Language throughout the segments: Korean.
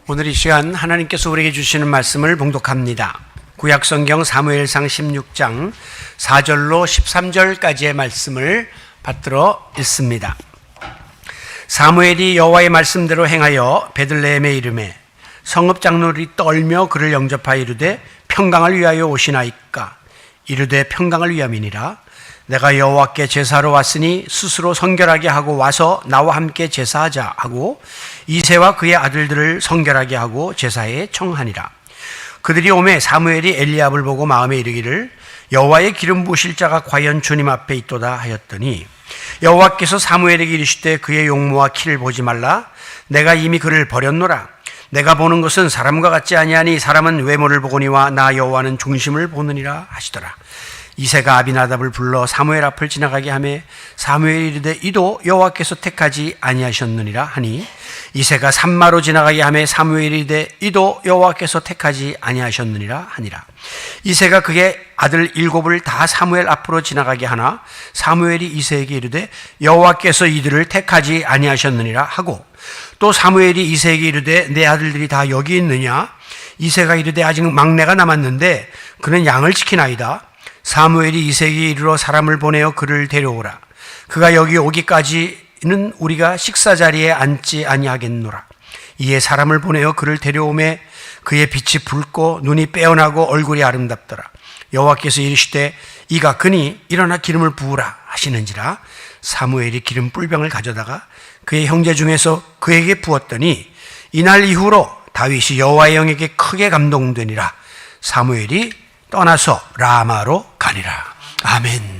오늘 이 시간 하나님께서 우리에게 주시는 말씀을 봉독합니다. 구약성경 사무엘상 16장 4절로 13절까지의 말씀을 받들어 읽습니다. 사무엘이 여호와의 말씀대로 행하여 베들레헴에 이르매 성읍 장로들이 떨며 그를 영접하여 이르되 평강을 위하여 오시나이까. 이르되 평강을 위함이니라. 내가 여호와께 제사하러 왔으니 스스로 성결하게 하고 와서 나와 함께 제사하자 하고 이새와 그의 아들들을 성결하게 하고 제사에 청하니라. 그들이 오매 사무엘이 엘리압을 보고 마음에 이르기를 여호와의 기름 부으실 자가 과연 주님 앞에 있도다 하였더니 여호와께서 사무엘에게 이르시되 그의 용모와 키를 보지 말라. 내가 이미 그를 버렸노라. 내가 보는 것은 사람과 같지 아니하니 사람은 외모를 보거니와 나 여호와는 중심을 보느니라 하시더라. 이새가 아비나답을 불러 사무엘 앞을 지나가게 하매 사무엘이 이르되 이도 여호와께서 택하지 아니하셨느니라 하니 이새가 산마로 지나가게 하매 사무엘이 이르되 이도 여호와께서 택하지 아니하셨느니라 하니라. 이새가 그의 아들 7을 다 사무엘 앞으로 지나가게 하나 사무엘이 이새에게 이르되 여호와께서 이들을 택하지 아니하셨느니라 하고 또 사무엘이 이새에게 이르되 내 아들들이 다 여기 있느냐. 이새가 이르되 아직 막내가 남았는데 그는 양을 지키나이다. 사무엘이 이새에게 이르러 사람을 보내어 그를 데려오라. 그가 여기 오기까지는 우리가 식사 자리에 앉지 아니하겠노라. 이에 사람을 보내어 그를 데려오매 그의 빛이 붉고 눈이 빼어나고 얼굴이 아름답더라. 여호와께서 이르시되 이가 그니 일어나 기름을 부으라 하시는지라. 사무엘이 기름 뿔병을 가져다가 그의 형제 중에서 그에게 부었더니 이날 이후로 다윗이 여호와의 영에게 크게 감동되니라. 사무엘이 떠나서 라마로 가니라. 아멘.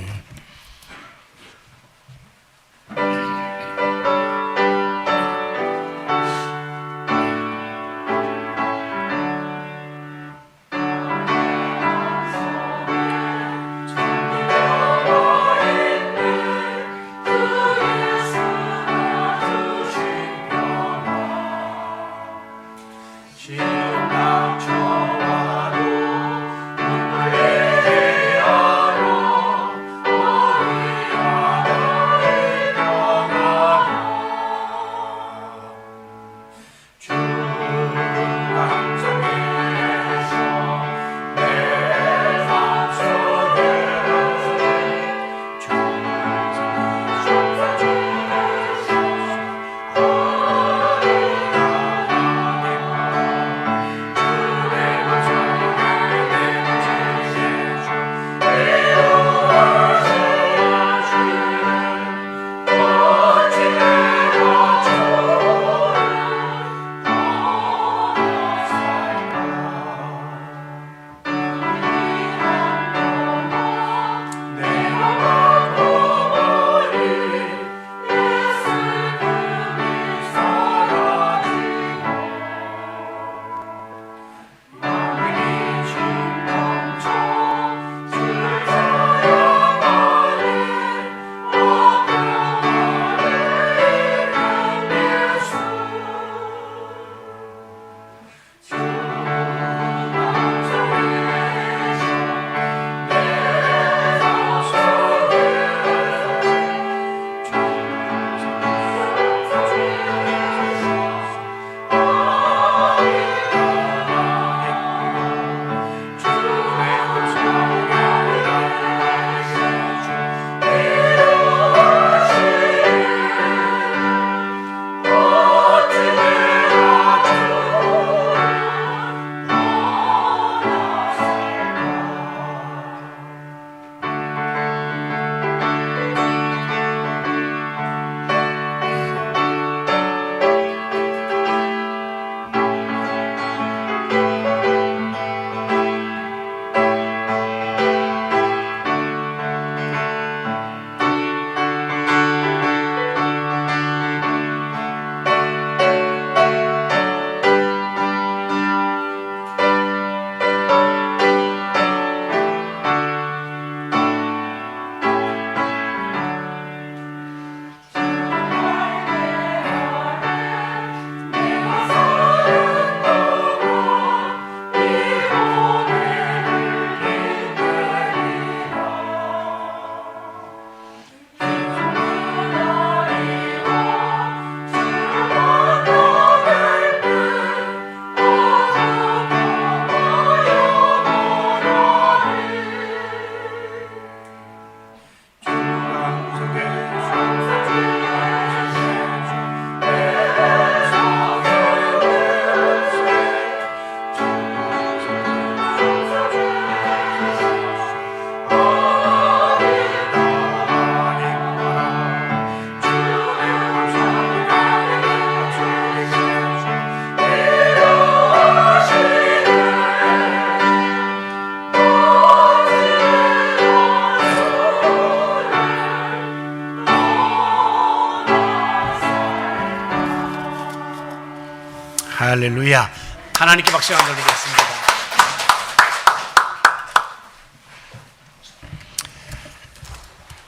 할렐루야. 하나님께 박수 한번 드리겠습니다.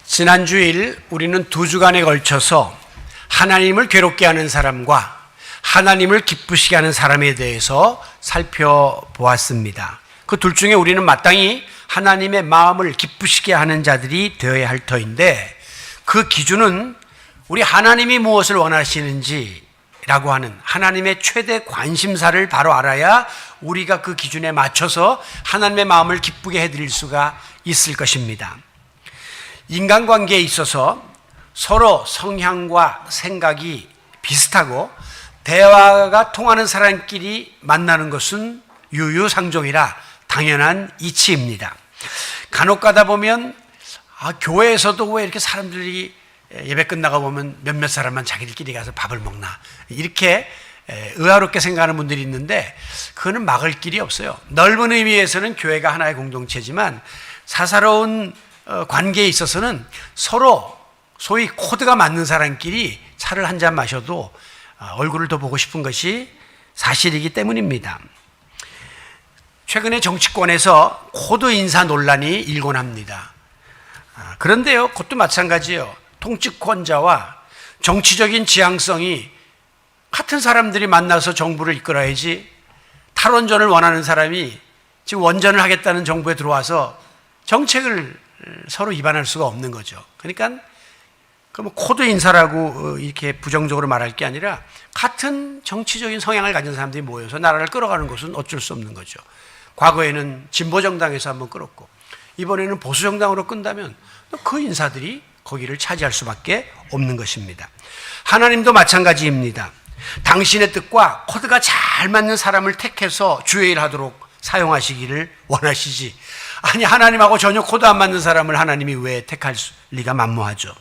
지난 주일 우리는 2주간에 걸쳐서 하나님을 괴롭게 하는 사람과 하나님을 기쁘시게 하는 사람에 대해서 살펴보았습니다. 그 둘 중에 우리는 마땅히 하나님의 마음을 기쁘시게 하는 자들이 되어야 할 터인데, 그 기준은 우리 하나님이 무엇을 원하시는지라고 하는 하나님의 최대 관심사를 바로 알아야 우리가 그 기준에 맞춰서 하나님의 마음을 기쁘게 해드릴 수가 있을 것입니다. 인간관계에 있어서 서로 성향과 생각이 비슷하고 대화가 통하는 사람끼리 만나는 것은 유유상종이라 당연한 이치입니다. 간혹 가다 보면 교회에서도 왜 이렇게 사람들이 예배 끝나가 보면 몇몇 사람만 자기들끼리 가서 밥을 먹나, 이렇게 의아롭게 생각하는 분들이 있는데 그거는 막을 길이 없어요. 넓은 의미에서는 교회가 하나의 공동체지만 사사로운 관계에 있어서는 서로 소위 코드가 맞는 사람끼리 차를 한 잔 마셔도 얼굴을 더 보고 싶은 것이 사실이기 때문입니다. 최근에 정치권에서 코드 인사 논란이 일곤 합니다. 그런데요, 그것도 마찬가지예요. 통치권자와 정치적인 지향성이 같은 사람들이 만나서 정부를 이끌어야지, 탈원전을 원하는 사람이 지금 원전을 하겠다는 정부에 들어와서 정책을 서로 위반할 수가 없는 거죠. 그러니까 그럼 코드 인사라고 이렇게 부정적으로 말할 게 아니라 같은 정치적인 성향을 가진 사람들이 모여서 나라를 끌어가는 것은 어쩔 수 없는 거죠. 과거에는 진보정당에서 한번 끌었고 이번에는 보수정당으로 끈다면 그 인사들이 거기를 차지할 수밖에 없는 것입니다. 하나님도 마찬가지입니다. 당신의 뜻과 코드가 잘 맞는 사람을 택해서 주의 일 하도록 사용하시기를 원하시지, 아니 하나님하고 전혀 코드 안 맞는 사람을 하나님이 왜 택할 리가 만무하죠.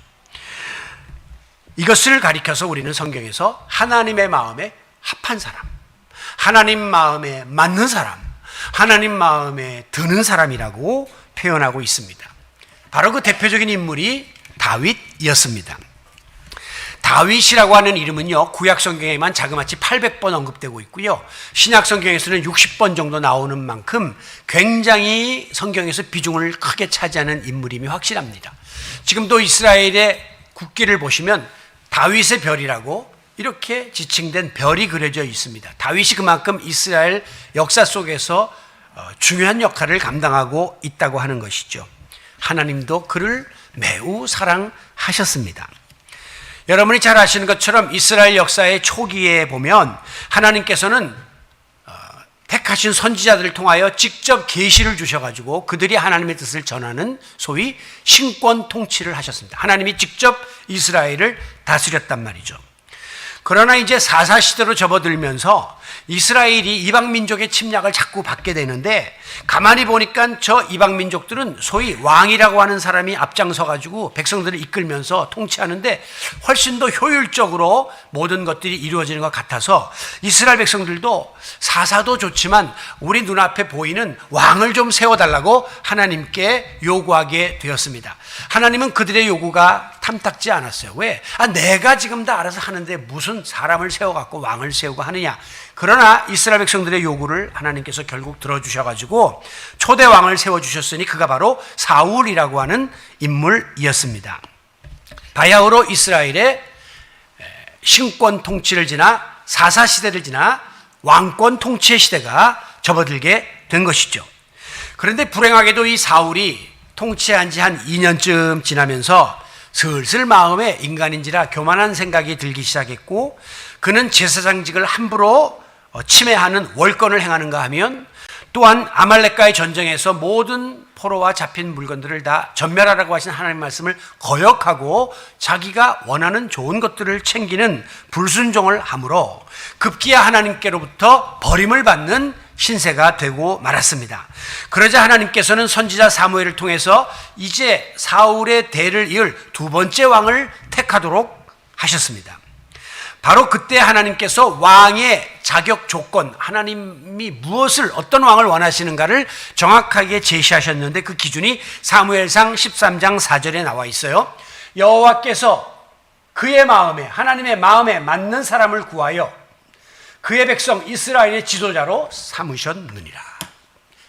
이것을 가리켜서 우리는 성경에서 하나님의 마음에 합한 사람, 하나님 마음에 맞는 사람, 하나님 마음에 드는 사람이라고 표현하고 있습니다. 바로 그 대표적인 인물이 다윗이었습니다. 다윗이라고 하는 이름은요, 구약 성경에만 자그마치 800번 언급되고 있고요, 신약 성경에서는 60번 정도 나오는 만큼 굉장히 성경에서 비중을 크게 차지하는 인물임이 확실합니다. 지금도 이스라엘의 국기를 보시면 다윗의 별이라고 이렇게 지칭된 별이 그려져 있습니다. 다윗이 그만큼 이스라엘 역사 속에서 중요한 역할을 감당하고 있다고 하는 것이죠. 하나님도 그를 매우 사랑하셨습니다. 여러분이 잘 아시는 것처럼 이스라엘 역사의 초기에 보면 하나님께서는 택하신 선지자들을 통하여 직접 계시를 주셔가지고 그들이 하나님의 뜻을 전하는 소위 신권 통치를 하셨습니다. 하나님이 직접 이스라엘을 다스렸단 말이죠. 그러나 이제 사사시대로 접어들면서 이스라엘이 이방민족의 침략을 자꾸 받게 되는데, 가만히 보니까 저 이방민족들은 소위 왕이라고 하는 사람이 앞장서가지고 백성들을 이끌면서 통치하는데 훨씬 더 효율적으로 모든 것들이 이루어지는 것 같아서 이스라엘 백성들도 사사도 좋지만 우리 눈앞에 보이는 왕을 좀 세워달라고 하나님께 요구하게 되었습니다. 하나님은 그들의 요구가 탐탁지 않았어요. 왜? 내가 지금 다 알아서 하는데 무슨 사람을 세워갖고 왕을 세우고 하느냐. 그러나 이스라엘 백성들의 요구를 하나님께서 결국 들어주셔가지고 초대 왕을 세워주셨으니 그가 바로 사울이라고 하는 인물이었습니다. 바야흐로 이스라엘의 신권 통치를 지나 사사시대를 지나 왕권 통치의 시대가 접어들게 된 것이죠. 그런데 불행하게도 이 사울이 통치한 지 한 2년쯤 지나면서 슬슬 마음에 인간인지라 교만한 생각이 들기 시작했고, 그는 제사장직을 함부로 침해하는 월권을 행하는가 하면 또한 아말렉과의 전쟁에서 모든 포로와 잡힌 물건들을 다 전멸하라고 하신 하나님의 말씀을 거역하고 자기가 원하는 좋은 것들을 챙기는 불순종을 함으로 급기야 하나님께로부터 버림을 받는 신세가 되고 말았습니다. 그러자 하나님께서는 선지자 사무엘을 통해서 이제 사울의 대를 이을 두 번째 왕을 택하도록 하셨습니다. 바로 그때 하나님께서 왕의 자격 조건, 하나님이 무엇을, 어떤 왕을 원하시는가를 정확하게 제시하셨는데 그 기준이 사무엘상 13장 4절에 나와 있어요. 여호와께서 그의 마음에, 하나님의 마음에 맞는 사람을 구하여 그의 백성 이스라엘의 지도자로 삼으셨느니라.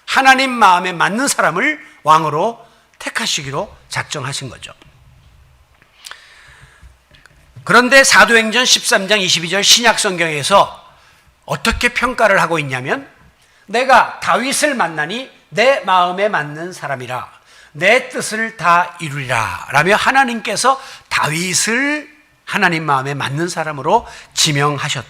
하나님 마음에 맞는 사람을 왕으로 택하시기로 작정하신 거죠. 그런데 사도행전 13장 22절 신약 성경에서 어떻게 평가를 하고 있냐면, 내가 다윗을 만나니 내 마음에 맞는 사람이라 내 뜻을 다 이루리라 라며 하나님께서 다윗을 하나님 마음에 맞는 사람으로 지명하신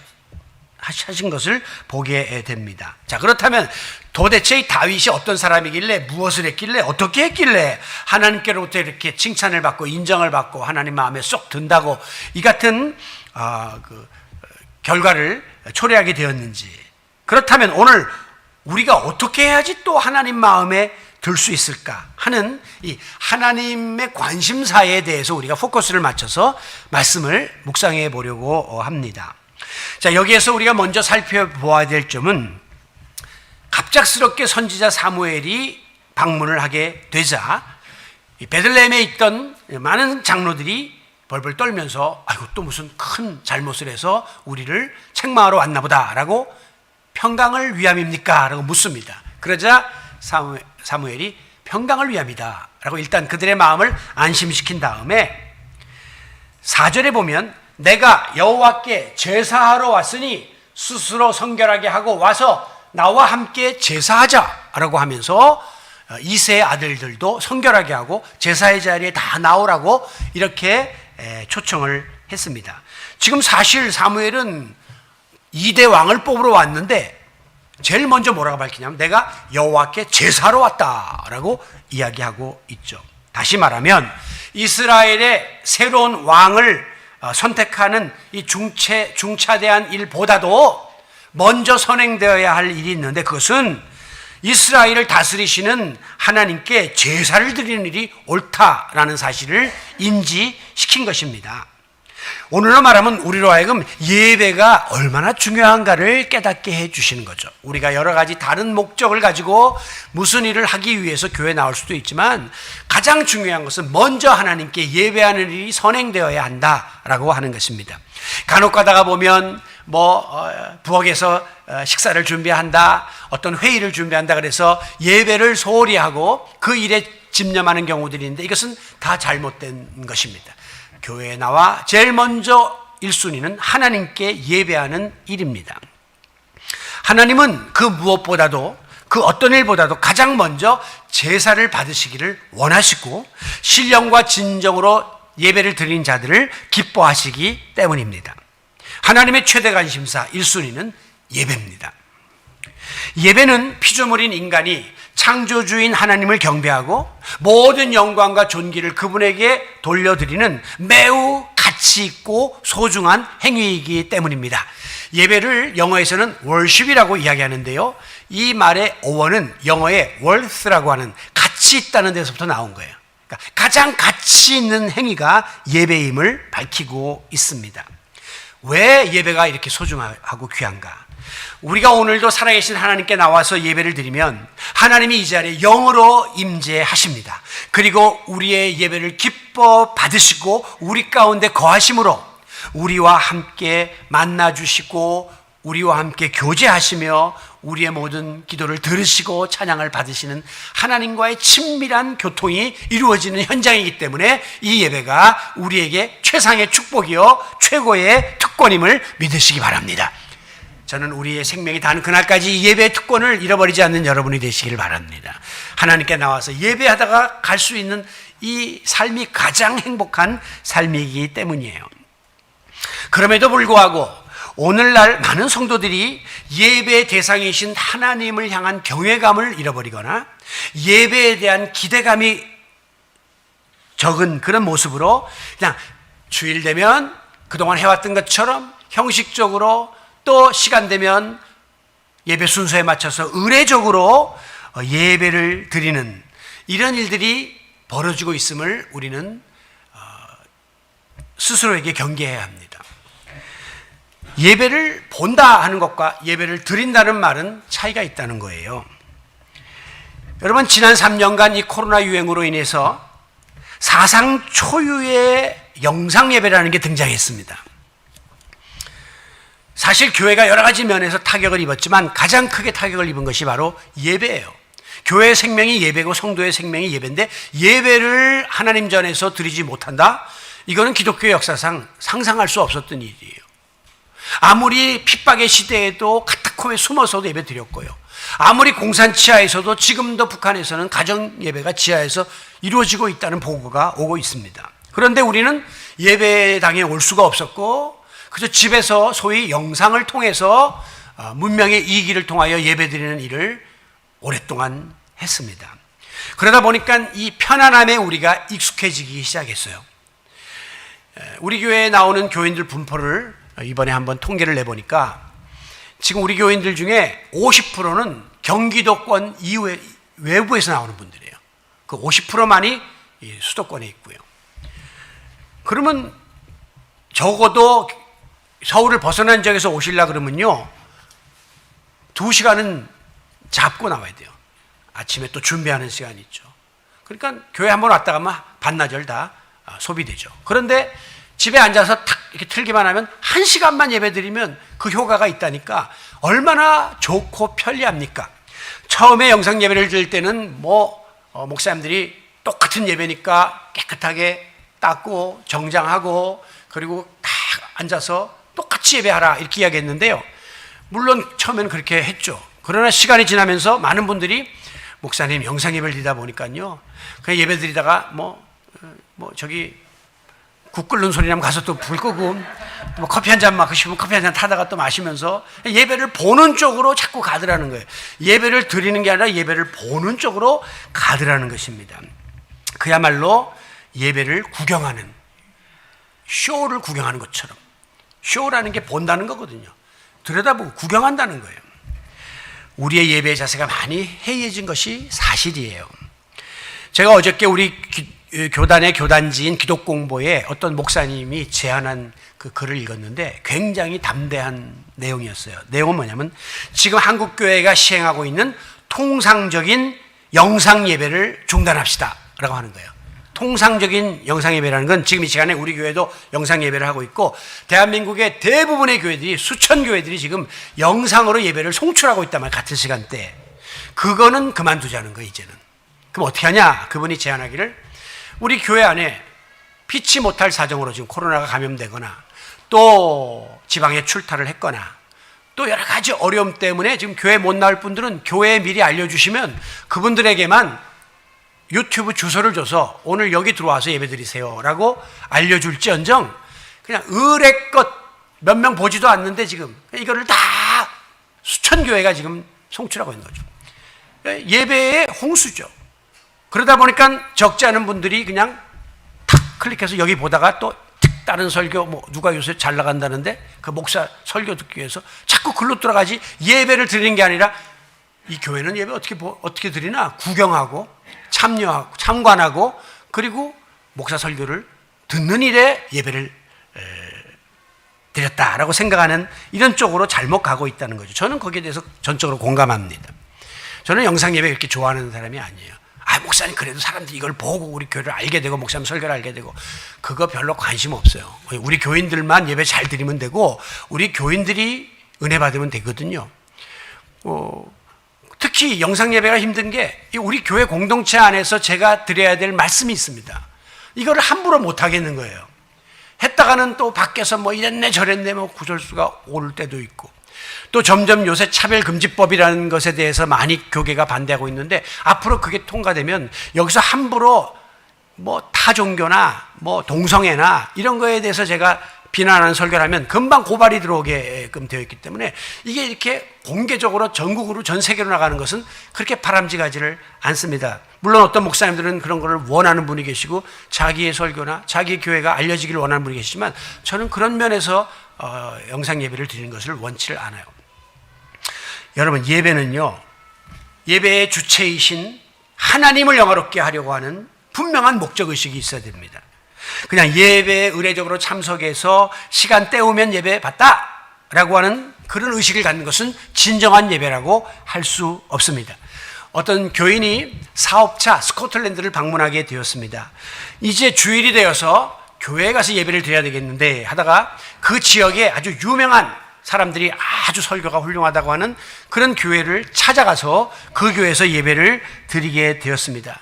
것을 보게 됩니다. 자, 그렇다면 도대체 이 다윗이 어떤 사람이길래, 무엇을 했길래, 어떻게 했길래 하나님께로부터 이렇게 칭찬을 받고 인정을 받고 하나님 마음에 쏙 든다고 이 같은 결과를 초래하게 되었는지, 그렇다면 오늘 우리가 어떻게 해야지 또 하나님 마음에 들 수 있을까 하는 이 하나님의 관심사에 대해서 우리가 포커스를 맞춰서 말씀을 묵상해 보려고 합니다. 자, 여기에서 우리가 먼저 살펴보아야 될 점은, 갑작스럽게 선지자 사무엘이 방문을 하게 되자 베들레헴에 있던 많은 장로들이 벌벌 떨면서 아이고 또 무슨 큰 잘못을 해서 우리를 책망하러 왔나 보다라고, 평강을 위함입니까? 라고 묻습니다. 그러자 사무엘이 평강을 위함이다 라고 일단 그들의 마음을 안심시킨 다음에 4절에 보면, 내가 여호와께 제사하러 왔으니 스스로 성결하게 하고 와서 나와 함께 제사하자 라고 하면서 이세의 아들들도 성결하게 하고 제사의 자리에 다 나오라고 이렇게 초청을 했습니다. 지금 사실 사무엘은 2대 왕을 뽑으러 왔는데 제일 먼저 뭐라고 밝히냐면, 내가 여호와께 제사하러 왔다라고 이야기하고 있죠. 다시 말하면 이스라엘의 새로운 왕을 선택하는 이 중차대한 일보다도 먼저 선행되어야 할 일이 있는데, 그것은 이스라엘을 다스리시는 하나님께 제사를 드리는 일이 옳다라는 사실을 인지시킨 것입니다. 오늘로 말하면 우리로 하여금 예배가 얼마나 중요한가를 깨닫게 해주시는 거죠. 우리가 여러 가지 다른 목적을 가지고 무슨 일을 하기 위해서 교회에 나올 수도 있지만, 가장 중요한 것은 먼저 하나님께 예배하는 일이 선행되어야 한다라고 하는 것입니다. 간혹 가다가 보면 부엌에서 식사를 준비한다, 어떤 회의를 준비한다 그래서 예배를 소홀히 하고 그 일에 집념하는 경우들이 있는데, 이것은 다 잘못된 것입니다. 교회에 나와 제일 먼저 1순위는 하나님께 예배하는 일입니다. 하나님은 그 무엇보다도, 그 어떤 일보다도 가장 먼저 제사를 받으시기를 원하시고 신령과 진정으로 예배를 드린 자들을 기뻐하시기 때문입니다. 하나님의 최대 관심사 1순위는 예배입니다. 예배는 피조물인 인간이 창조주인 하나님을 경배하고 모든 영광과 존귀를 그분에게 돌려드리는 매우 가치 있고 소중한 행위이기 때문입니다. 예배를 영어에서는 worship이라고 이야기하는데요, 이 말의 어원은 영어의 worth라고 하는 가치 있다는 데서부터 나온 거예요. 그러니까 가장 가치 있는 행위가 예배임을 밝히고 있습니다. 왜 예배가 이렇게 소중하고 귀한가? 우리가 오늘도 살아계신 하나님께 나와서 예배를 드리면 하나님이 이 자리에 영으로 임재하십니다. 그리고 우리의 예배를 기뻐 받으시고 우리 가운데 거하심으로 우리와 함께 만나주시고 우리와 함께 교제하시며 우리의 모든 기도를 들으시고 찬양을 받으시는 하나님과의 친밀한 교통이 이루어지는 현장이기 때문에 이 예배가 우리에게 최상의 축복이요 최고의 특권임을 믿으시기 바랍니다. 저는 우리의 생명이 닿는 그날까지 이 예배의 특권을 잃어버리지 않는 여러분이 되시기를 바랍니다. 하나님께 나와서 예배하다가 갈 수 있는 이 삶이 가장 행복한 삶이기 때문이에요. 그럼에도 불구하고 오늘날 많은 성도들이 예배의 대상이신 하나님을 향한 경외감을 잃어버리거나 예배에 대한 기대감이 적은 그런 모습으로 그냥 주일 되면 그동안 해왔던 것처럼 형식적으로 또 시간 되면 예배 순서에 맞춰서 의례적으로 예배를 드리는 이런 일들이 벌어지고 있음을 우리는 스스로에게 경계해야 합니다. 예배를 본다 하는 것과 예배를 드린다는 말은 차이가 있다는 거예요. 여러분, 지난 3년간 이 코로나 유행으로 인해서 사상 초유의 영상 예배라는 게 등장했습니다. 사실 교회가 여러 가지 면에서 타격을 입었지만 가장 크게 타격을 입은 것이 바로 예배예요. 교회의 생명이 예배고 성도의 생명이 예배인데 예배를 하나님 전에서 드리지 못한다? 이거는 기독교의 역사상 상상할 수 없었던 일이에요. 아무리 핍박의 시대에도 카타콤에 숨어서도 예배 드렸고요. 아무리 공산 치하에서도 지금도 북한에서는 가정 예배가 지하에서 이루어지고 있다는 보고가 오고 있습니다. 그런데 우리는 예배당에 올 수가 없었고 그래서 집에서 소위 영상을 통해서 문명의 이기를 통하여 예배드리는 일을 오랫동안 했습니다. 그러다 보니까 이 편안함에 우리가 익숙해지기 시작했어요. 우리 교회에 나오는 교인들 분포를 이번에 한번 통계를 내보니까 지금 우리 교인들 중에 50%는 경기도권 이외 외부에서 나오는 분들이에요. 그 50%만이 수도권에 있고요. 그러면 적어도 서울을 벗어난 지역에서 오시려 그러면요 2시간은 잡고 나와야 돼요. 아침에 또 준비하는 시간이 있죠. 그러니까 교회 한번 왔다 가면 반나절 다 소비되죠. 그런데 집에 앉아서 탁 이렇게 틀기만 하면 1시간만 예배 드리면 그 효과가 있다니까 얼마나 좋고 편리합니까? 처음에 영상 예배를 드릴 때는 목사님들이 똑같은 예배니까 깨끗하게 닦고 정장하고 그리고 다 앉아서 똑같이 예배하라 이렇게 이야기했는데요. 물론 처음에는 그렇게 했죠. 그러나 시간이 지나면서 많은 분들이 목사님 영상 예배를 드리다 보니까요 그냥 예배 드리다가 저기 국 끓는 소리 나면 가서 또 불 끄고 커피 한 잔 마시고 싶으면 커피 한 잔 타다가 또 마시면서 예배를 보는 쪽으로 자꾸 가더라는 거예요. 예배를 드리는 게 아니라 예배를 보는 쪽으로 가더라는 것입니다. 그야말로 예배를 구경하는 쇼를 구경하는 것처럼 쇼라는 게 본다는 거거든요. 들여다보고 구경한다는 거예요. 우리의 예배 자세가 많이 해이해진 것이 사실이에요. 제가 어저께 우리 교단의 교단지인 기독공보에 어떤 목사님이 제안한 그 글을 읽었는데 굉장히 담대한 내용이었어요. 내용은 뭐냐면 지금 한국교회가 시행하고 있는 통상적인 영상 예배를 중단합시다 라고 하는 거예요. 통상적인 영상 예배라는 건 지금 이 시간에 우리 교회도 영상 예배를 하고 있고 대한민국의 대부분의 교회들이 수천 교회들이 지금 영상으로 예배를 송출하고 있단 말이에요. 같은 시간대에. 그거는 그만두자는 거예요. 이제는. 그럼 어떻게 하냐? 그분이 제안하기를 우리 교회 안에 피치 못할 사정으로 지금 코로나가 감염되거나 또 지방에 출타를 했거나 또 여러 가지 어려움 때문에 지금 교회 못 나올 분들은 교회에 미리 알려주시면 그분들에게만 유튜브 주소를 줘서 오늘 여기 들어와서 예배 드리세요 라고 알려줄지언정 그냥 의뢰껏 몇 명 보지도 않는데 지금 이거를 다 수천 교회가 지금 송출하고 있는 거죠. 예배의 홍수죠. 그러다 보니까 적지 않은 분들이 그냥 탁 클릭해서 여기 보다가 또 다른 설교 누가 요새 잘 나간다는데 그 목사 설교 듣기 위해서 자꾸 글로 들어가지 예배를 드리는 게 아니라 이 교회는 예배 어떻게 드리나 구경하고 참여하고 참관하고 그리고 목사 설교를 듣는 일에 예배를 드렸다라고 생각하는 이런 쪽으로 잘못 가고 있다는 거죠. 저는 거기에 대해서 전적으로 공감합니다. 저는 영상 예배 그렇게 좋아하는 사람이 아니에요. 목사님 그래도 사람들이 이걸 보고 우리 교회를 알게 되고 목사님 설교를 알게 되고 그거 별로 관심 없어요. 우리 교인들만 예배 잘 드리면 되고 우리 교인들이 은혜 받으면 되거든요. 특히 영상 예배가 힘든 게 우리 교회 공동체 안에서 제가 드려야 될 말씀이 있습니다. 이거를 함부로 못 하겠는 거예요. 했다가는 또 밖에서 이랬네 저랬네 구설수가 오를 때도 있고 또 점점 요새 차별금지법이라는 것에 대해서 많이 교계가 반대하고 있는데 앞으로 그게 통과되면 여기서 함부로 타 종교나 동성애나 이런 거에 대해서 제가 비난하는 설교를 하면 금방 고발이 들어오게끔 되어 있기 때문에 이게 이렇게 공개적으로 전국으로 전 세계로 나가는 것은 그렇게 바람직하지를 않습니다. 물론 어떤 목사님들은 그런 거를 원하는 분이 계시고 자기의 설교나 자기 교회가 알려지기를 원하는 분이 계시지만 저는 그런 면에서 영상 예배를 드리는 것을 원치를 않아요. 여러분 예배는요 예배의 주체이신 하나님을 영화롭게 하려고 하는 분명한 목적의식이 있어야 됩니다. 그냥 예배에 의례적으로 참석해서 시간 때우면 예배 받다라고 하는 그런 의식을 갖는 것은 진정한 예배라고 할 수 없습니다. 어떤 교인이 사업차 스코틀랜드를 방문하게 되었습니다. 이제 주일이 되어서 교회에 가서 예배를 드려야 되겠는데 하다가 그 지역에 아주 유명한 사람들이 아주 설교가 훌륭하다고 하는 그런 교회를 찾아가서 그 교회에서 예배를 드리게 되었습니다.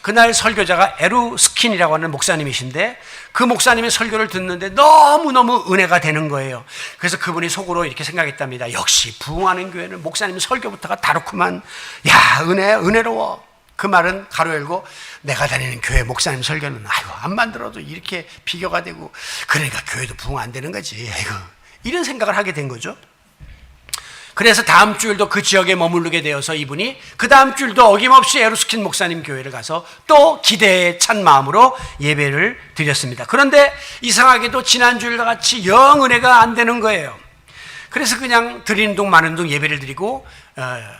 그날 설교자가 에루스킨이라고 하는 목사님이신데 그 목사님의 설교를 듣는데 너무너무 은혜가 되는 거예요. 그래서 그분이 속으로 이렇게 생각했답니다. 역시 부흥하는 교회는 목사님 설교부터가 다르구만. 야, 은혜로워. 그 말은 가로 열고 내가 다니는 교회 목사님 설교는 아이고 암만 들어도 이렇게 비교가 되고 그러니까 교회도 부흥 안 되는 거지. 아이고, 이런 생각을 하게 된 거죠. 그래서 다음 주일도 그 지역에 머무르게 되어서 이분이 그 다음 주일도 어김없이 에루스킨 목사님 교회를 가서 또 기대에 찬 마음으로 예배를 드렸습니다. 그런데 이상하게도 지난주일과 같이 영 은혜가 안 되는 거예요. 그래서 그냥 드리는 둥 마는 둥 예배를 드리고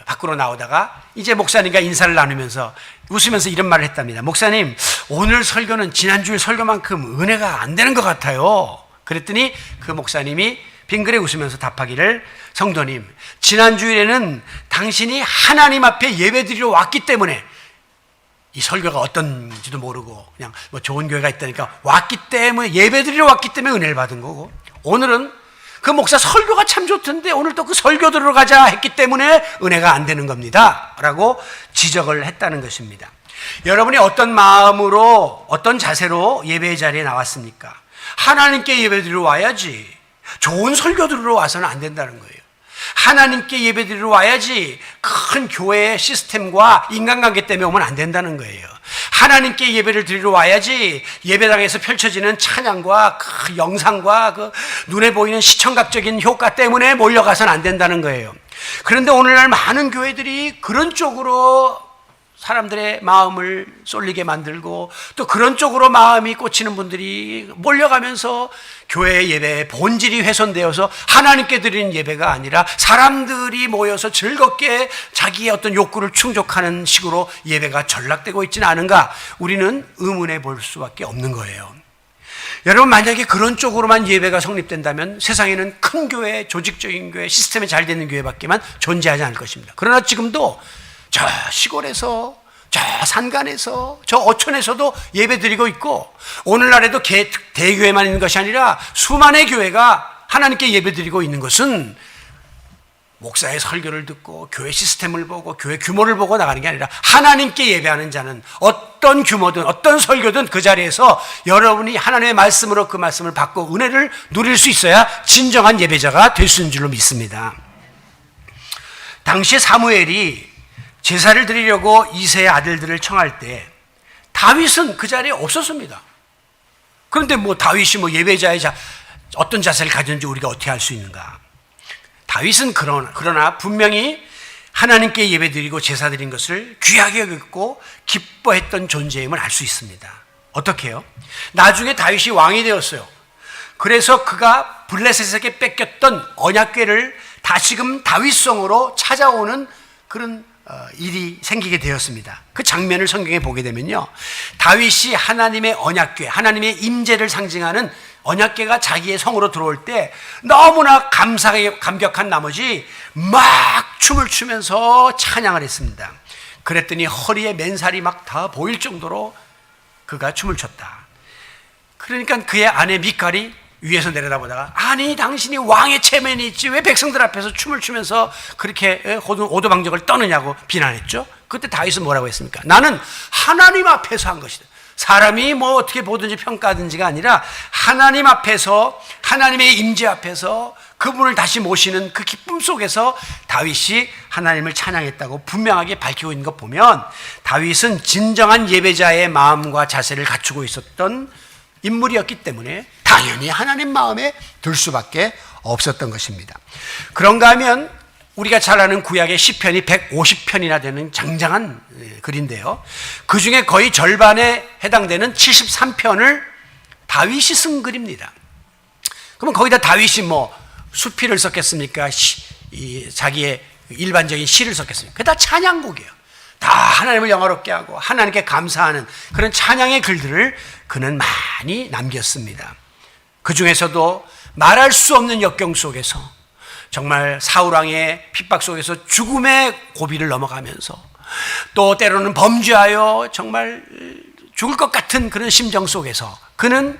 밖으로 나오다가 이제 목사님과 인사를 나누면서 웃으면서 이런 말을 했답니다. 목사님, 오늘 설교는 지난주일 설교만큼 은혜가 안 되는 것 같아요. 그랬더니 그 목사님이 빙그레 웃으면서 답하기를, 성도님, 지난주일에는 당신이 하나님 앞에 예배드리러 왔기 때문에 이 설교가 어떤지도 모르고 그냥 뭐 좋은 교회가 있다니까 왔기 때문에 예배드리러 왔기 때문에 은혜를 받은 거고, 오늘은 그 목사 설교가 참 좋던데 오늘 또 그 설교 들으러 가자 했기 때문에 은혜가 안 되는 겁니다 라고 지적을 했다는 것입니다. 여러분이 어떤 마음으로 어떤 자세로 예배의 자리에 나왔습니까? 하나님께 예배드리러 와야지 좋은 설교 들으러 와서는 안 된다는 거예요. 하나님께 예배드리러 와야지 큰 교회의 시스템과 인간관계 때문에 오면 안 된다는 거예요. 하나님께 예배를 드리러 와야지 예배당에서 펼쳐지는 찬양과 그 영상과 그 눈에 보이는 시청각적인 효과 때문에 몰려가서는 안 된다는 거예요. 그런데 오늘날 많은 교회들이 그런 쪽으로 사람들의 마음을 쏠리게 만들고 또 그런 쪽으로 마음이 꽂히는 분들이 몰려가면서 교회 예배의 본질이 훼손되어서 하나님께 드리는 예배가 아니라 사람들이 모여서 즐겁게 자기의 어떤 욕구를 충족하는 식으로 예배가 전락되고 있지는 않은가, 우리는 의문해 볼 수밖에 없는 거예요. 여러분, 만약에 그런 쪽으로만 예배가 성립된다면 세상에는 큰 교회, 조직적인 교회, 시스템이 잘 되는 교회밖에만 존재하지 않을 것입니다. 그러나 지금도 저 시골에서, 저 산간에서, 저 어촌에서도 예배 드리고 있고, 오늘날에도 대교회만 있는 것이 아니라 수많은 교회가 하나님께 예배 드리고 있는 것은 목사의 설교를 듣고 교회 시스템을 보고 교회 규모를 보고 나가는 게 아니라 하나님께 예배하는 자는 어떤 규모든 어떤 설교든 그 자리에서 여러분이 하나님의 말씀으로 그 말씀을 받고 은혜를 누릴 수 있어야 진정한 예배자가 될 수 있는 줄로 믿습니다. 당시 사무엘이 제사를 드리려고 이새의 아들들을 청할 때 다윗은 그 자리에 없었습니다. 그런데 뭐 다윗이 뭐 예배자의 어떤 자세를 가졌는지 우리가 어떻게 알 수 있는가? 다윗은 그러나 분명히 하나님께 예배 드리고 제사 드린 것을 귀하게 여겼고 기뻐했던 존재임을 알 수 있습니다. 어떻게 해요? 나중에 다윗이 왕이 되었어요. 그래서 그가 블레셋에게 뺏겼던 언약궤를 다시금 다윗성으로 찾아오는 그런 일이 생기게 되었습니다. 그 장면을 성경에 보게 되면요, 다윗이 하나님의 언약궤, 하나님의 임재를 상징하는 언약궤가 자기의 성으로 들어올 때 너무나 감격한 나머지 막 춤을 추면서 찬양을 했습니다. 그랬더니 허리에 맨살이 막 다 보일 정도로 그가 춤을 췄다. 그러니까 그의 아내 미칼이 위에서 내려다보다가, 아니 당신이 왕의 체면이 있지 왜 백성들 앞에서 춤을 추면서 그렇게 오도방정을 떠느냐고 비난했죠. 그때 다윗은 뭐라고 했습니까? 나는 하나님 앞에서 한 것이다. 사람이 뭐 어떻게 보든지 평가하든지가 아니라 하나님 앞에서, 하나님의 임재 앞에서 그분을 다시 모시는 그 기쁨 속에서 다윗이 하나님을 찬양했다고 분명하게 밝히고 있는 것 보면 다윗은 진정한 예배자의 마음과 자세를 갖추고 있었던 인물이었기 때문에 당연히 하나님 마음에 들 수밖에 없었던 것입니다. 그런가 하면 우리가 잘 아는 구약의 시편이 150편이나 되는 장장한 글인데요, 그 중에 거의 절반에 해당되는 73편을 다윗이 쓴 글입니다. 그러면 거기다 다윗이 뭐 수필을 썼겠습니까? 자기의 일반적인 시를 썼겠습니까? 그게 다 찬양곡이에요. 다 하나님을 영화롭게 하고 하나님께 감사하는 그런 찬양의 글들을 그는 많이 남겼습니다. 그 중에서도 말할 수 없는 역경 속에서, 정말 사울왕의 핍박 속에서 죽음의 고비를 넘어가면서, 또 때로는 범죄하여 정말 죽을 것 같은 그런 심정 속에서 그는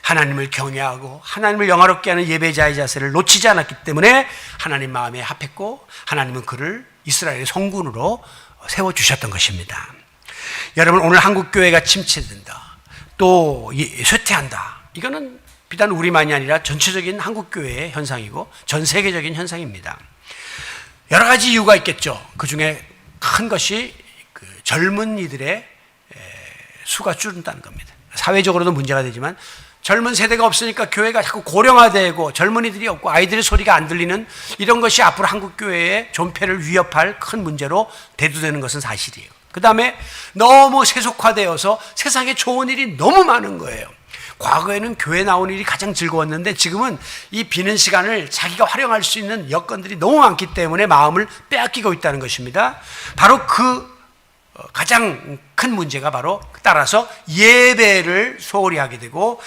하나님을 경외하고 하나님을 영화롭게 하는 예배자의 자세를 놓치지 않았기 때문에 하나님 마음에 합했고 하나님은 그를 이스라엘의 성군으로 세워주셨던 것입니다. 여러분, 오늘 한국교회가 침체된다, 또 쇠퇴한다, 이거는 비단 우리만이 아니라 전체적인 한국교회의 현상이고 전 세계적인 현상입니다. 여러 가지 이유가 있겠죠. 그 중에 큰 것이 그 젊은이들의 수가 줄는다는 겁니다. 사회적으로도 문제가 되지만 젊은 세대가 없으니까 교회가 자꾸 고령화되고 젊은이들이 없고 아이들의 소리가 안 들리는 이런 것이 앞으로 한국교회의 존폐를 위협할 큰 문제로 대두되는 것은 사실이에요. 그 다음에 너무 세속화되어서 세상에 좋은 일이 너무 많은 거예요. 과거에는 교회 나오는 일이 가장 즐거웠는데 지금은 이 비는 시간을 자기가 활용할 수 있는 여건들이 너무 많기 때문에 마음을 빼앗기고 있다는 것입니다. 바로 그 가장 큰 문제가 바로 따라서 예배를 소홀히 하게 되고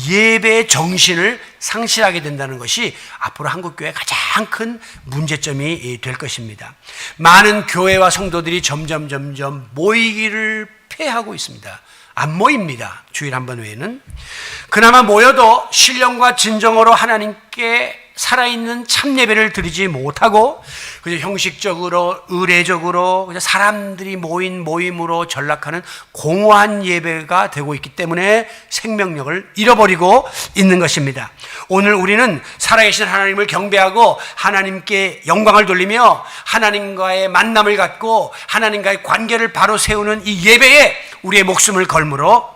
예배의 정신을 상실하게 된다는 것이 앞으로 한국교회의 가장 큰 문제점이 될 것입니다. 많은 교회와 성도들이 점점 모이기를 폐하고 있습니다. 안 모입니다. 주일 한 번 외에는. 그나마 모여도 신령과 진정으로 하나님께 살아있는 참 예배를 드리지 못하고 그저 형식적으로 의례적으로 그저 사람들이 모인 모임으로 전락하는 공허한 예배가 되고 있기 때문에 생명력을 잃어버리고 있는 것입니다. 오늘 우리는 살아계신 하나님을 경배하고 하나님께 영광을 돌리며 하나님과의 만남을 갖고 하나님과의 관계를 바로 세우는 이 예배에 우리의 목숨을 걸므로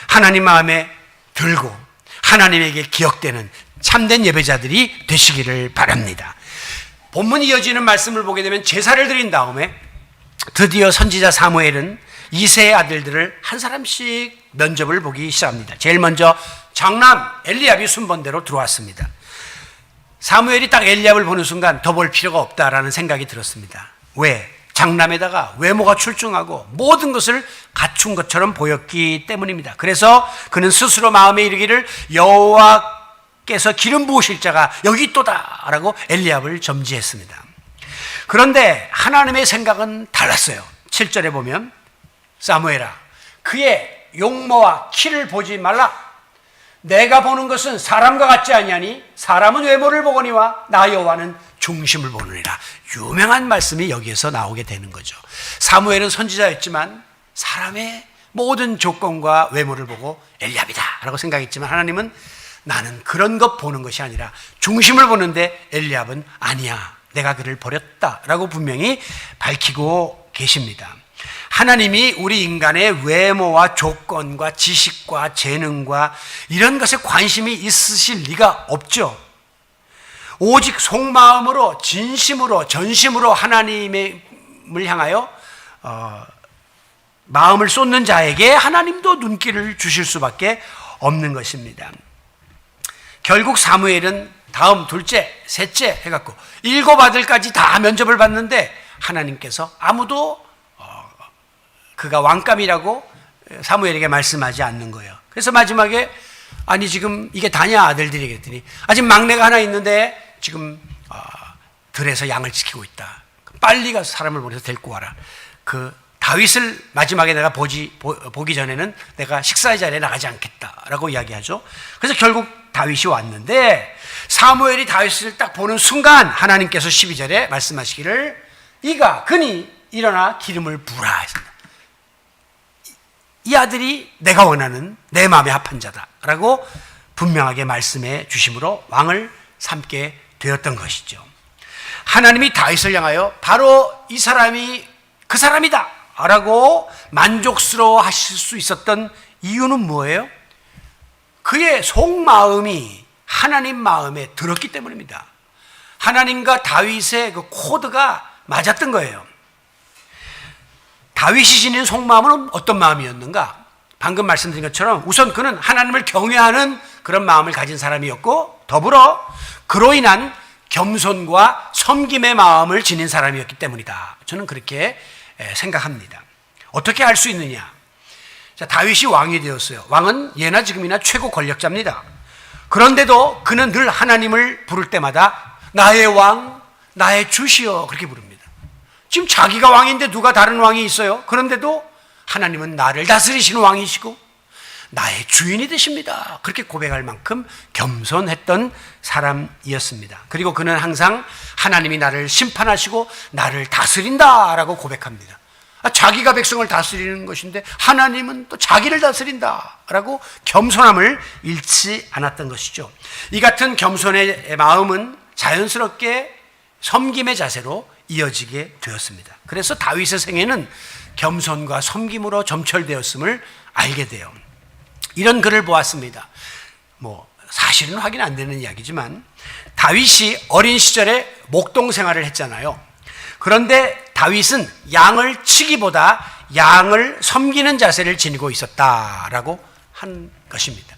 하나님 마음에 들고 하나님에게 기억되는 참된 예배자들이 되시기를 바랍니다. 본문 이어지는 말씀을 보게 되면 제사를 드린 다음에 드디어 선지자 사무엘은 이새의 아들들을 한 사람씩 면접을 보기 시작합니다. 제일 먼저 장남 엘리압이 순번대로 들어왔습니다. 사무엘이 딱 엘리압을 보는 순간 더 볼 필요가 없다라는 생각이 들었습니다. 왜? 장남에다가 외모가 출중하고 모든 것을 갖춘 것처럼 보였기 때문입니다. 그래서 그는 스스로 마음에 이르기를 여호와께서 기름 부으실 자가 여기 있도다라고 엘리압을 점지했습니다. 그런데 하나님의 생각은 달랐어요. 7절에 보면 사무엘아 그의 용모와 키를 보지 말라. 내가 보는 것은 사람과 같지 아니하니 사람은 외모를 보거니와 나 여호와는 중심을 보느니라. 유명한 말씀이 여기에서 나오게 되는 거죠. 사무엘은 선지자였지만 사람의 모든 조건과 외모를 보고 엘리압이다 라고 생각했지만 하나님은 나는 그런 것 보는 것이 아니라 중심을 보는데 엘리압은 아니야, 내가 그를 버렸다 라고 분명히 밝히고 계십니다. 하나님이 우리 인간의 외모와 조건과 지식과 재능과 이런 것에 관심이 있으실 리가 없죠. 오직 속마음으로 진심으로 전심으로 하나님을 향하여 마음을 쏟는 자에게 하나님도 눈길을 주실 수밖에 없는 것입니다. 결국 사무엘은 다음 둘째, 셋째 해갖고 7 아들까지 다 면접을 봤는데 하나님께서 아무도 그가 왕감이라고 사무엘에게 말씀하지 않는 거예요. 그래서 마지막에 아니 지금 이게 다냐 아들들이 그랬더니 아직 막내가 하나 있는데 지금 들에서 양을 지키고 있다. 빨리 가서 사람을 보내서 데리고 와라. 그 다윗을 마지막에 내가 보기 전에는 내가 식사의 자리에 나가지 않겠다라고 이야기하죠. 그래서 결국 다윗이 왔는데 사무엘이 다윗을 딱 보는 순간 하나님께서 12절에 말씀하시기를 그니 일어나 기름을 부으라 했습니다. 이 아들이 내가 원하는 내 마음에 합한 자다라고 분명하게 말씀해 주심으로 왕을 삼게 되었던 것이죠. 하나님이 다윗을 향하여 바로 이 사람이 그 사람이다 라고 만족스러워 하실 수 있었던 이유는 뭐예요? 그의 속마음이 하나님 마음에 들었기 때문입니다. 하나님과 다윗의 그 코드가 맞았던 거예요. 다윗이 지닌 속마음은 어떤 마음이었는가? 방금 말씀드린 것처럼 우선 그는 하나님을 경외하는 그런 마음을 가진 사람이었고 더불어 그로 인한 겸손과 섬김의 마음을 지닌 사람이었기 때문이다. 저는 그렇게 생각합니다. 어떻게 알 수 있느냐? 자, 다윗이 왕이 되었어요. 왕은 예나 지금이나 최고 권력자입니다. 그런데도 그는 늘 하나님을 부를 때마다 나의 왕, 나의 주시여 그렇게 부릅니다. 지금 자기가 왕인데 누가 다른 왕이 있어요? 그런데도 하나님은 나를 다스리시는 왕이시고 나의 주인이 되십니다. 그렇게 고백할 만큼 겸손했던 사람이었습니다. 그리고 그는 항상 하나님이 나를 심판하시고 나를 다스린다라고 고백합니다. 자기가 백성을 다스리는 것인데 하나님은 또 자기를 다스린다라고 겸손함을 잃지 않았던 것이죠. 이 같은 겸손의 마음은 자연스럽게 섬김의 자세로 이어지게 되었습니다. 그래서 다윗의 생애는 겸손과 섬김으로 점철되었음을 알게 돼요. 이런 글을 보았습니다. 사실은 확인 안 되는 이야기지만 다윗이 어린 시절에 목동 생활을 했잖아요. 그런데 다윗은 양을 치기보다 양을 섬기는 자세를 지니고 있었다라고 한 것입니다.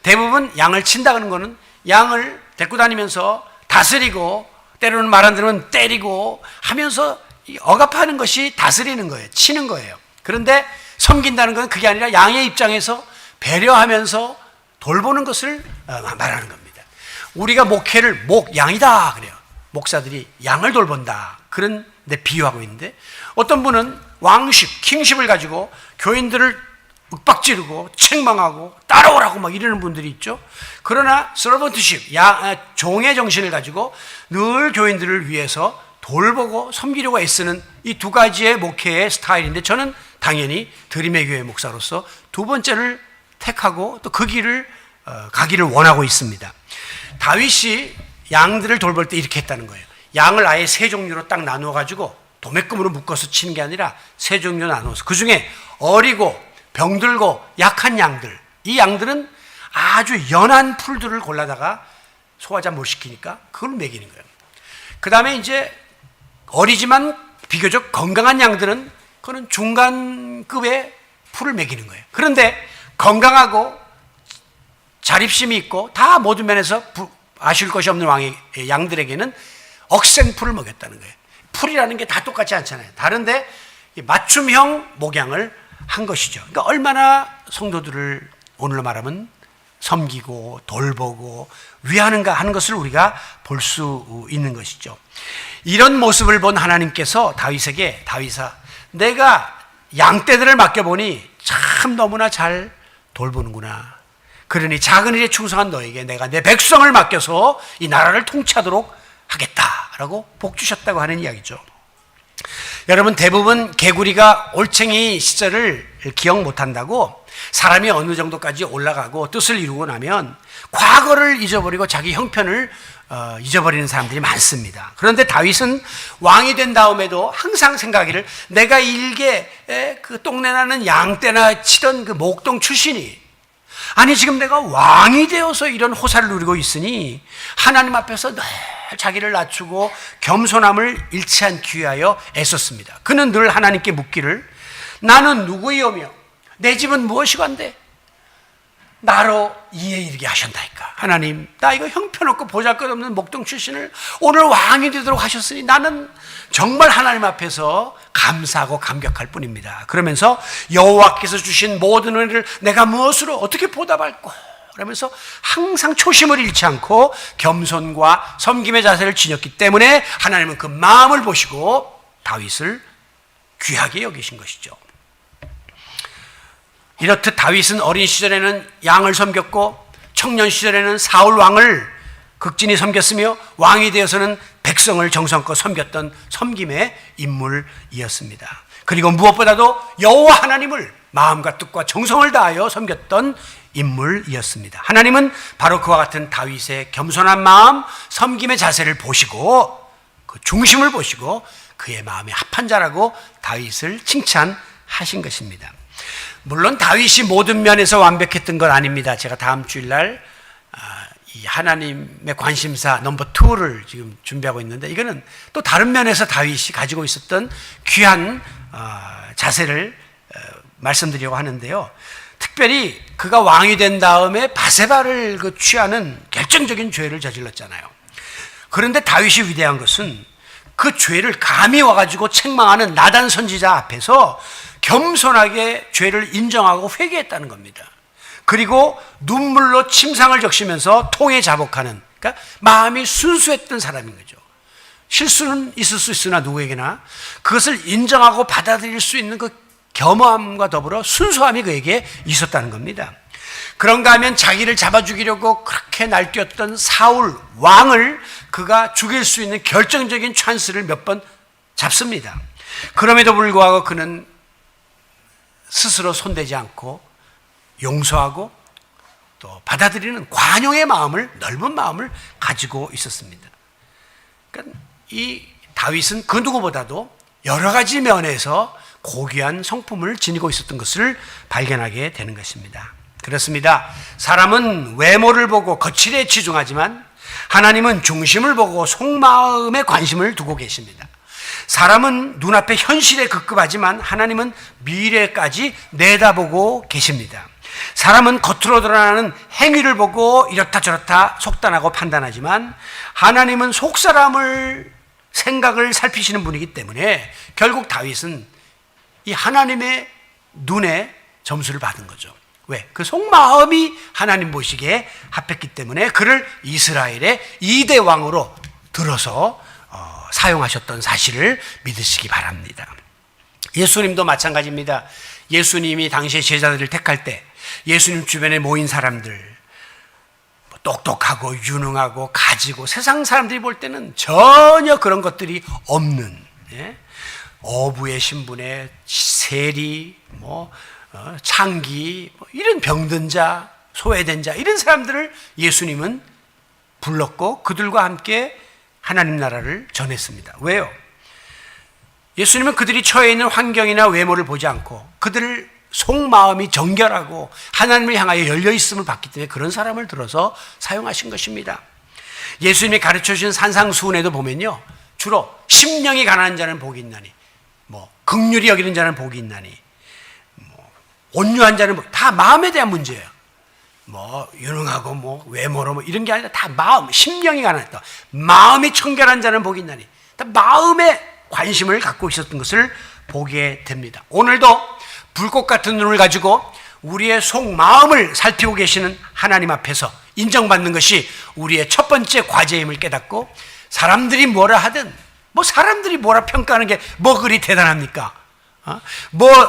대부분 양을 친다는 것은 양을 데리고 다니면서 다스리고 때로는 말 안 들으면 때리고 하면서 억압하는 것이 다스리는 거예요. 치는 거예요. 그런데 섬긴다는 건 그게 아니라 양의 입장에서 배려하면서 돌보는 것을 말하는 겁니다. 우리가 목회를 목양이다 그래요. 목사들이 양을 돌본다. 그런 데 비유하고 있는데 어떤 분은 왕십, 킹십을 가지고 교인들을 윽박지르고 책망하고 따라오라고 막 이러는 분들이 있죠. 그러나 서번트십, 종의 정신을 가지고 늘 교인들을 위해서 돌보고 섬기려고 애쓰는 이 두 가지의 목회의 스타일인데 저는 당연히 드림의 교회 목사로서 두 번째를 택하고 또 그 길을 가기를 원하고 있습니다. 다윗이 양들을 돌볼 때 이렇게 했다는 거예요. 양을 아예 세 종류로 딱 나누어 가지고 도매금으로 묶어서 치는 게 아니라 세 종류로 나누어서 그 중에 어리고 병들고 약한 양들, 이 양들은 아주 연한 풀들을 골라다가 소화자 못 시키니까 그걸 먹이는 거예요. 그 다음에 이제 어리지만 비교적 건강한 양들은 그거는 중간급의 풀을 먹이는 거예요. 그런데 건강하고 자립심이 있고 다 모든 면에서 아쉬울 것이 없는 왕의 양들에게는 억센풀을 먹였다는 거예요. 풀이라는 게 다 똑같지 않잖아요. 다른데 맞춤형 목양을 한 것이죠. 그러니까 얼마나 성도들을 오늘로 말하면 섬기고 돌보고 위하는가 하는 것을 우리가 볼 수 있는 것이죠. 이런 모습을 본 하나님께서 다윗에게 다윗아 내가 양떼들을 맡겨보니 참 너무나 잘 돌보는구나. 그러니 작은 일에 충성한 너에게 내가 내 백성을 맡겨서 이 나라를 통치하도록 하겠다라고 복 주셨다고 하는 이야기죠. 여러분 대부분 개구리가 올챙이 시절을 기억 못한다고 사람이 어느 정도까지 올라가고 뜻을 이루고 나면 과거를 잊어버리고 자기 형편을 잊어버리는 사람들이 많습니다. 그런데 다윗은 왕이 된 다음에도 항상 생각하기를 내가 일개 그 똥내나는 양떼나 치던 그 목동 출신이 아니 지금 내가 왕이 되어서 이런 호사를 누리고 있으니 하나님 앞에서 늘 자기를 낮추고 겸손함을 잃지 않기 위하여 애썼습니다. 그는 늘 하나님께 묻기를 나는 누구이오며 내 집은 무엇이건데 나로 이에 이르게 하셨나이까. 하나님 나 이거 형편없고 보잘것없는 목동 출신을 오늘 왕이 되도록 하셨으니 나는 정말 하나님 앞에서 감사하고 감격할 뿐입니다. 그러면서 여호와께서 주신 모든 은혜를 내가 무엇으로 어떻게 보답할꼬 그러면서 항상 초심을 잃지 않고 겸손과 섬김의 자세를 지녔기 때문에 하나님은 그 마음을 보시고 다윗을 귀하게 여기신 것이죠. 이렇듯 다윗은 어린 시절에는 양을 섬겼고 청년 시절에는 사울 왕을 극진히 섬겼으며 왕이 되어서는 백성을 정성껏 섬겼던 섬김의 인물이었습니다. 그리고 무엇보다도 여호와 하나님을 마음과 뜻과 정성을 다하여 섬겼던 인물이었습니다. 하나님은 바로 그와 같은 다윗의 겸손한 마음, 섬김의 자세를 보시고 그 중심을 보시고 그의 마음에 합한 자라고 다윗을 칭찬하신 것입니다. 물론 다윗이 모든 면에서 완벽했던 건 아닙니다. 제가 다음 주일날 이 하나님의 관심사 넘버 2를 지금 준비하고 있는데 이거는 또 다른 면에서 다윗이 가지고 있었던 귀한 자세를 말씀드리려고 하는데요. 특별히 그가 왕이 된 다음에 바세바를 취하는 결정적인 죄를 저질렀잖아요. 그런데 다윗이 위대한 것은 그 죄를 감히 와가지고 책망하는 나단 선지자 앞에서 겸손하게 죄를 인정하고 회개했다는 겁니다. 그리고 눈물로 침상을 적시면서 통에 자복하는, 그러니까 마음이 순수했던 사람인 거죠. 실수는 있을 수 있으나 누구에게나 그것을 인정하고 받아들일 수 있는 그 겸허함과 더불어 순수함이 그에게 있었다는 겁니다. 그런가 하면 자기를 잡아 죽이려고 그렇게 날뛰었던 사울 왕을 그가 죽일 수 있는 결정적인 찬스를 몇 번 잡습니다. 그럼에도 불구하고 그는 스스로 손대지 않고 용서하고 또 받아들이는 관용의 마음을, 넓은 마음을 가지고 있었습니다. 그러니까 이 다윗은 그 누구보다도 여러 가지 면에서 고귀한 성품을 지니고 있었던 것을 발견하게 되는 것입니다. 그렇습니다. 사람은 외모를 보고 거칠에 치중하지만 하나님은 중심을 보고 속마음에 관심을 두고 계십니다. 사람은 눈앞의 현실에 급급하지만 하나님은 미래까지 내다보고 계십니다. 사람은 겉으로 드러나는 행위를 보고 이렇다 저렇다 속단하고 판단하지만 하나님은 속사람을 생각을 살피시는 분이기 때문에 결국 다윗은 이 하나님의 눈에 점수를 받은 거죠. 왜? 그 속마음이 하나님 보시기에 합했기 때문에 그를 이스라엘의 2대 왕으로 들어서 사용하셨던 사실을 믿으시기 바랍니다. 예수님도 마찬가지입니다. 예수님이 당시에 제자들을 택할 때 예수님 주변에 모인 사람들, 똑똑하고 유능하고 가지고 세상 사람들이 볼 때는 전혀 그런 것들이 없는, 어부의 신분에 세리, 창기, 이런 병든 자, 소외된 자, 이런 사람들을 예수님은 불렀고 그들과 함께 하나님 나라를 전했습니다. 왜요? 예수님은 그들이 처해 있는 환경이나 외모를 보지 않고 그들을 속마음이 정결하고 하나님을 향하여 열려있음을 봤기 때문에 그런 사람을 들어서 사용하신 것입니다. 예수님이 가르쳐주신 산상수훈에도 보면요, 주로 심령이 가난한 자는 복이 있나니, 긍휼히 여기는 자는 복이 있나니, 온유한 자는 다 마음에 대한 문제예요. 유능하고 외모로 이런 게 아니라 다 마음, 심령이 가난했다. 마음이 청결한 자는 복이 있나니, 다 마음에 관심을 갖고 있었던 것을 보게 됩니다. 오늘도 불꽃 같은 눈을 가지고 우리의 속마음을 살피고 계시는 하나님 앞에서 인정받는 것이 우리의 첫 번째 과제임을 깨닫고, 사람들이 뭐라 하든, 사람들이 뭐라 평가하는 게 그리 대단합니까?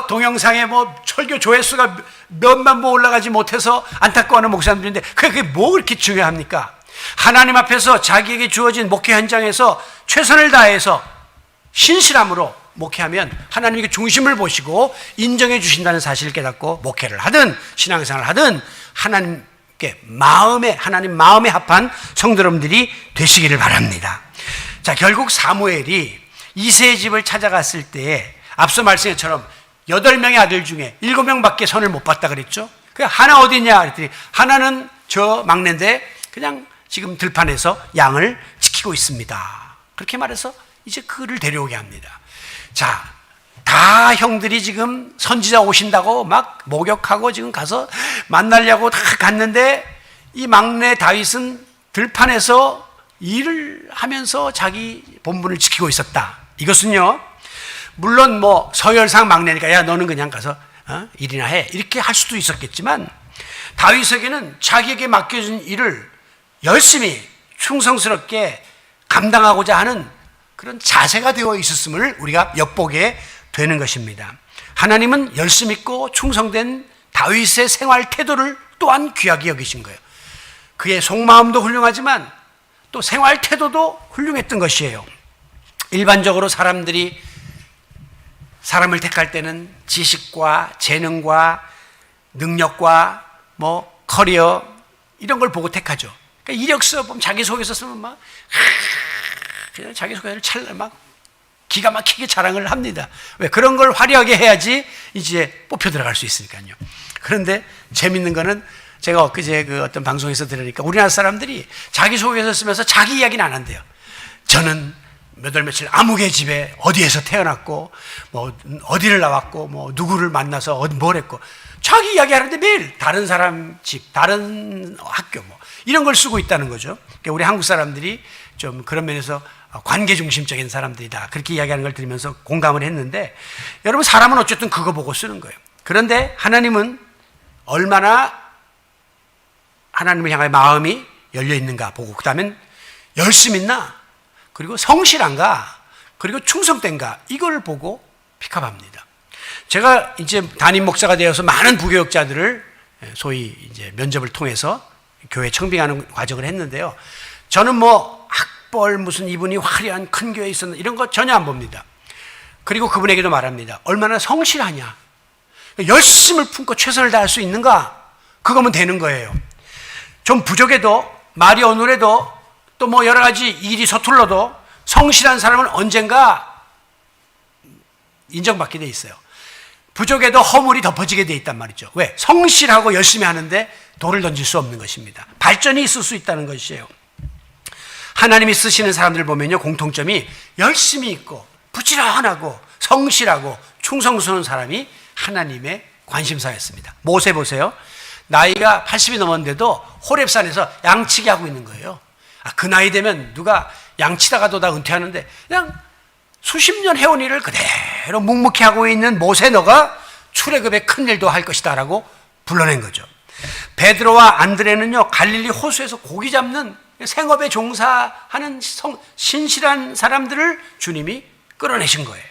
동영상에 철교 조회수가 몇만 보 올라가지 못해서 안타까워하는 목사님들인데 그게 뭐 그렇게 중요합니까? 하나님 앞에서 자기에게 주어진 목회 현장에서 최선을 다해서 신실함으로 목회하면 하나님께 중심을 보시고 인정해 주신다는 사실을 깨닫고 목회를 하든 신앙생활을 하든 하나님께 하나님 마음에 합한 성도 여러분들이 되시기를 바랍니다. 자, 결국 사무엘이 이새의 집을 찾아갔을 때에 앞서 말씀처럼 8명의 아들 중에 7명밖에 선을 못 봤다 그랬죠. 하나 어디 있냐 그랬더니 하나는 저 막내인데 그냥 지금 들판에서 양을 지키고 있습니다. 그렇게 말해서 이제 그를 데려오게 합니다. 자, 다 형들이 지금 선지자 오신다고 막 목욕하고 지금 가서 만나려고 다 갔는데 이 막내 다윗은 들판에서 일을 하면서 자기 본분을 지키고 있었다. 이것은요, 물론 서열상 막내니까 야 너는 그냥 가서 일이나 해 이렇게 할 수도 있었겠지만 다윗에게는 자기에게 맡겨진 일을 열심히 충성스럽게 감당하고자 하는 그런 자세가 되어 있었음을 우리가 엿보게 되는 것입니다. 하나님은 열심 있고 충성된 다윗의 생활 태도를 또한 귀하게 여기신 거예요. 그의 속마음도 훌륭하지만 또 생활 태도도 훌륭했던 것이에요. 일반적으로 사람들이 사람을 택할 때는 지식과 재능과 능력과 커리어 이런 걸 보고 택하죠. 그러니까 이력서 보면 자기소개서 쓰면 그냥 자기소개를 기가 막히게 자랑을 합니다. 왜? 그런 걸 화려하게 해야지 이제 뽑혀 들어갈 수 있으니까요. 그런데 재밌는 거는 제가 엊그제 어떤 방송에서 들으니까 우리나라 사람들이 자기소개서 쓰면서 자기 이야기는 안 한대요. 저는 몇 월 며칠 아무개 집에 어디에서 태어났고 어디를 나왔고 누구를 만나서 뭘 했고 자기 이야기 하는데 매일 다른 사람 집, 다른 학교 이런 걸 쓰고 있다는 거죠. 그러니까 우리 한국 사람들이 좀 그런 면에서 관계 중심적인 사람들이다 그렇게 이야기하는 걸 들으면서 공감을 했는데, 여러분 사람은 어쨌든 그거 보고 쓰는 거예요. 그런데 하나님은 얼마나 하나님을 향해 마음이 열려 있는가 보고, 그 다음엔 열심 있나, 그리고 성실한가, 그리고 충성된가, 이걸 보고 픽업합니다. 제가 이제 담임 목사가 되어서 많은 부교육자들을 소위 이제 면접을 통해서 교회 청빙하는 과정을 했는데요. 저는 뭐 학벌 무슨 이분이 화려한 큰 교회에 있었나 이런 거 전혀 안 봅니다. 그리고 그분에게도 말합니다. 얼마나 성실하냐. 열심을 품고 최선을 다할 수 있는가? 그거면 되는 거예요. 좀 부족해도 말이 어눌해도 또 뭐 여러 가지 일이 서툴러도 성실한 사람은 언젠가 인정받게 돼 있어요. 부족해도 허물이 덮어지게 돼 있단 말이죠. 왜? 성실하고 열심히 하는데 돌을 던질 수 없는 것입니다. 발전이 있을 수 있다는 것이에요. 하나님이 쓰시는 사람들 보면요, 공통점이 열심히 있고 부지런하고 성실하고 충성스러운 사람이 하나님의 관심사였습니다. 모세 보세요. 나이가 80이 넘었는데도 호렙산에서 양치기 하고 있는 거예요. 그 나이 되면 누가 양치다가도 다 은퇴하는데 그냥 수십 년 해온 일을 그대로 묵묵히 하고 있는 모세, 너가 출애굽의 큰 일도 할 것이다 라고 불러낸 거죠. 베드로와 안드레는요, 갈릴리 호수에서 고기 잡는 생업에 종사하는 신실한 사람들을 주님이 끌어내신 거예요.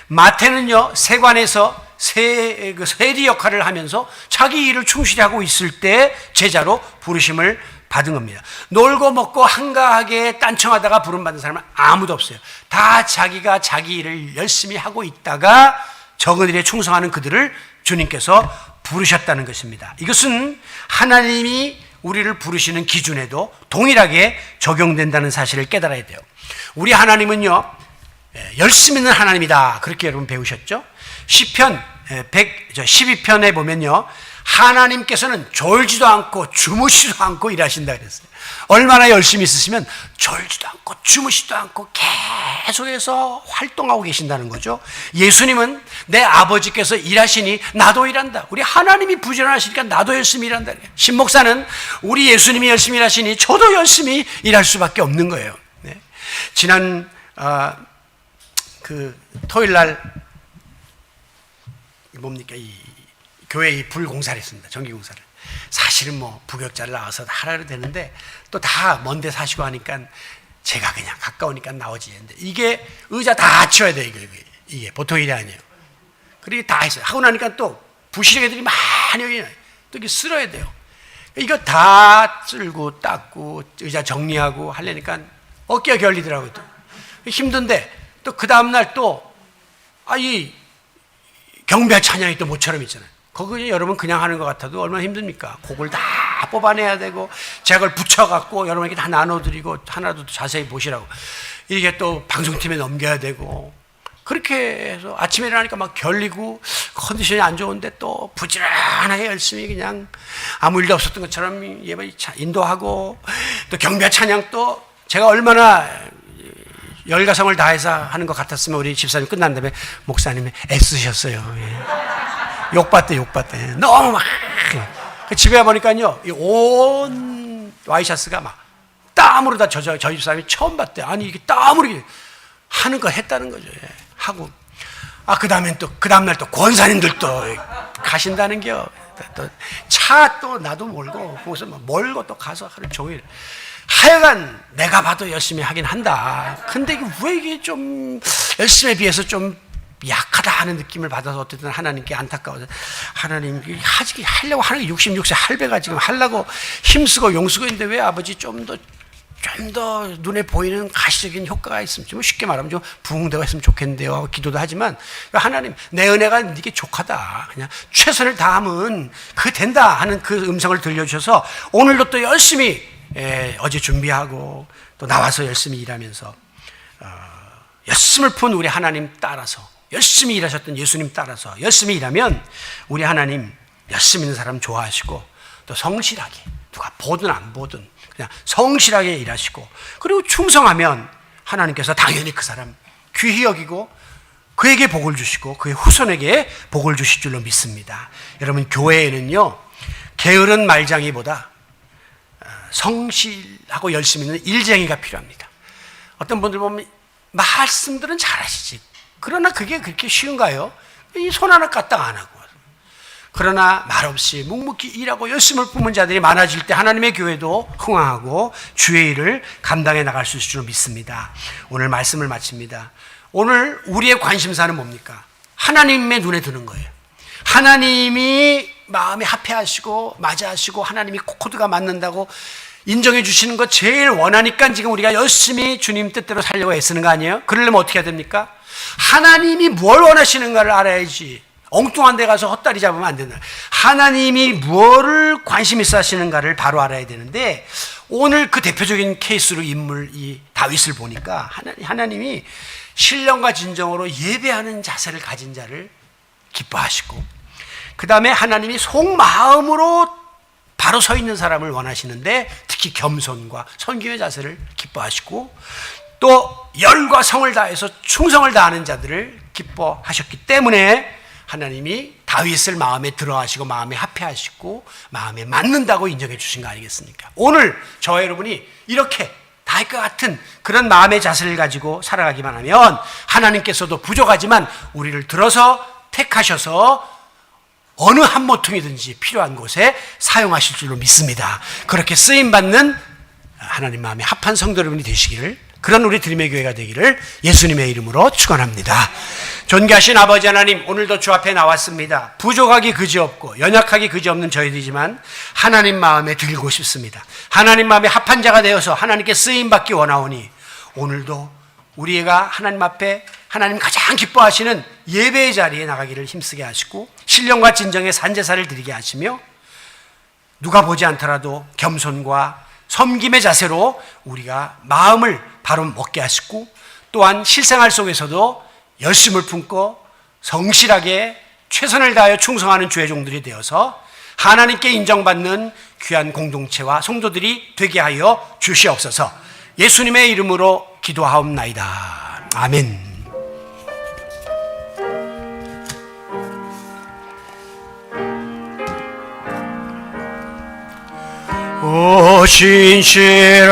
마태는요, 세관에서 세리 역할을 하면서 자기 일을 충실히 하고 있을 때 제자로 부르심을 받은 겁니다. 놀고 먹고 한가하게 딴청하다가 부름받은 사람은 아무도 없어요. 다 자기가 자기 일을 열심히 하고 있다가 적은 일에 충성하는 그들을 주님께서 부르셨다는 것입니다. 이것은 하나님이 우리를 부르시는 기준에도 동일하게 적용된다는 사실을 깨달아야 돼요. 우리 하나님은요, 열심히 있는 하나님이다. 그렇게 여러분 배우셨죠? 시편 112편에 보면요, 하나님께서는 졸지도 않고 주무시지도 않고 일하신다 그랬어요. 얼마나 열심히 있으시면 졸지도 않고 주무시지도 않고 계속해서 활동하고 계신다는 거죠. 예수님은 내 아버지께서 일하시니 나도 일한다. 우리 하나님이 부지런하시니까 나도 열심히 일한다. 신목사는 우리 예수님이 열심히 일하시니 저도 열심히 일할 수밖에 없는 거예요. 네. 지난 그 토요일 날 뭡니까, 이 교회 이 불공사를 했습니다. 전기공사를. 사실은 뭐 부격자를 나와서 하라 되는데 또 다 먼데 사시고 하니까 제가 그냥 가까우니까 나오지. 근데 이게 의자 다 치워야 돼. 이게 보통 일이 아니에요. 그리고 다 했어요. 하고 나니까 또 부실한 애들이 많이 여기 또 이게 쓸어야 돼요. 이거 다 쓸고 닦고 의자 정리하고 하려니까 어깨가 결리더라고요. 또 힘든데 또 그 다음날 또 이 경배 찬양이 또 모처럼 있잖아요. 거기 여러분 그냥 하는 것 같아도 얼마나 힘듭니까? 곡을 다 뽑아내야 되고 제가 그걸 붙여갖고 여러분에게 다 나눠드리고 하나도 자세히 보시라고 이게 또 방송팀에 넘겨야 되고 그렇게 해서 아침에 일어나니까 막 결리고 컨디션이 안 좋은데 또 부지런하게 열심히 그냥 아무 일도 없었던 것처럼 인도하고 또 경배 찬양 또 제가 얼마나 열가성을 다해서 하는 것 같았으면 우리 집사님 끝난 다음에 목사님이 애쓰셨어요. 예. 욕받대. 너무 막. 집에 와보니까요, 온 와이셔츠가 막 땀으로 다 저 집사님이 처음 봤대. 아니, 이게 땀으로 이렇게 하는 거 했다는 거죠. 예. 하고. 그 다음엔 또, 그 다음날 또 권사님들 또 가신다는 겨. 차 또 나도 몰고, 거기서 멀고 또 가서 하루 종일. 하여간 내가 봐도 열심히 하긴 한다. 근데 이게 왜 이게 좀 열심에 비해서 좀 약하다 하는 느낌을 받아서 어쨌든 하나님께 안타까워서 하나님 하려고 하는 게 66세 할배가 지금 하려고 힘쓰고 용쓰고 있는데 왜 아버지 좀 더 눈에 보이는 가시적인 효과가 있으면 좀 쉽게 말하면 좀 부흥대가 있으면 좋겠는데요 하고 기도도 하지만 하나님 내 은혜가 네게 족하다. 그냥 최선을 다하면 그게 된다 하는 그 음성을 들려주셔서 오늘도 또 열심히 어제 준비하고 또 나와서 열심히 일하면서 열심을 푼 우리 하나님 따라서 열심히 일하셨던 예수님 따라서 열심히 일하면 우리 하나님 열심히 있는 사람 좋아하시고 또 성실하게 누가 보든 안 보든 그냥 성실하게 일하시고 그리고 충성하면 하나님께서 당연히 그 사람 귀히 여기고 그에게 복을 주시고 그의 후손에게 복을 주실 줄로 믿습니다. 여러분 교회에는요 게으른 말장이보다 성실하고 열심히 있는 일쟁이가 필요합니다. 어떤 분들 보면 말씀들은 잘하시지 그러나 그게 그렇게 쉬운가요? 이 손 하나 까딱 안 하고 그러나 말없이 묵묵히 일하고 열심을 뿜은 자들이 많아질 때 하나님의 교회도 흥황하고 주의 일을 감당해 나갈 수 있을 줄 믿습니다. 오늘 말씀을 마칩니다. 오늘 우리의 관심사는 뭡니까? 하나님의 눈에 드는 거예요. 하나님이 마음에 합해하시고 맞아하시고 하나님이 코드가 맞는다고 인정해 주시는 거 제일 원하니까 지금 우리가 열심히 주님 뜻대로 살려고 애쓰는 거 아니에요? 그러려면 어떻게 해야 됩니까? 하나님이 뭘 원하시는가를 알아야지. 엉뚱한 데 가서 헛다리 잡으면 안 된다. 하나님이 뭐를 관심 있어 하시는가를 바로 알아야 되는데, 오늘 그 대표적인 케이스로 인물 이 다윗을 보니까 하나님이 신령과 진정으로 예배하는 자세를 가진 자를 기뻐하시고, 그 다음에 하나님이 속마음으로 바로 서 있는 사람을 원하시는데 특히 겸손과 섬김의 자세를 기뻐하시고, 또 열과 성을 다해서 충성을 다하는 자들을 기뻐하셨기 때문에 하나님이 다윗을 마음에 들어하시고 마음에 합해하시고 마음에 맞는다고 인정해 주신 거 아니겠습니까? 오늘 저와 여러분이 이렇게 다윗과 같은 그런 마음의 자세를 가지고 살아가기만 하면 하나님께서도 부족하지만 우리를 들어서 택하셔서 어느 한 모퉁이든지 필요한 곳에 사용하실 줄로 믿습니다. 그렇게 쓰임받는 하나님 마음에 합한 성도 여러분이 되시기를, 그런 우리 드림의 교회가 되기를 예수님의 이름으로 축원합니다. 존귀하신 아버지 하나님, 오늘도 주 앞에 나왔습니다. 부족하기 그지없고 연약하기 그지없는 저희들이지만 하나님 마음에 들고 싶습니다. 하나님 마음에 합한 자가 되어서 하나님께 쓰임받기 원하오니 오늘도 우리가 하나님 앞에 하나님 가장 기뻐하시는 예배의 자리에 나가기를 힘쓰게 하시고 신령과 진정의 산제사를 드리게 하시며, 누가 보지 않더라도 겸손과 섬김의 자세로 우리가 마음을 바로 먹게 하시고, 또한 실생활 속에서도 열심을 품고 성실하게 최선을 다하여 충성하는 주의 종들이 되어서 하나님께 인정받는 귀한 공동체와 성도들이 되게 하여 주시옵소서. 예수님의 이름으로 기도하옵나이다. 아멘. 오 신실한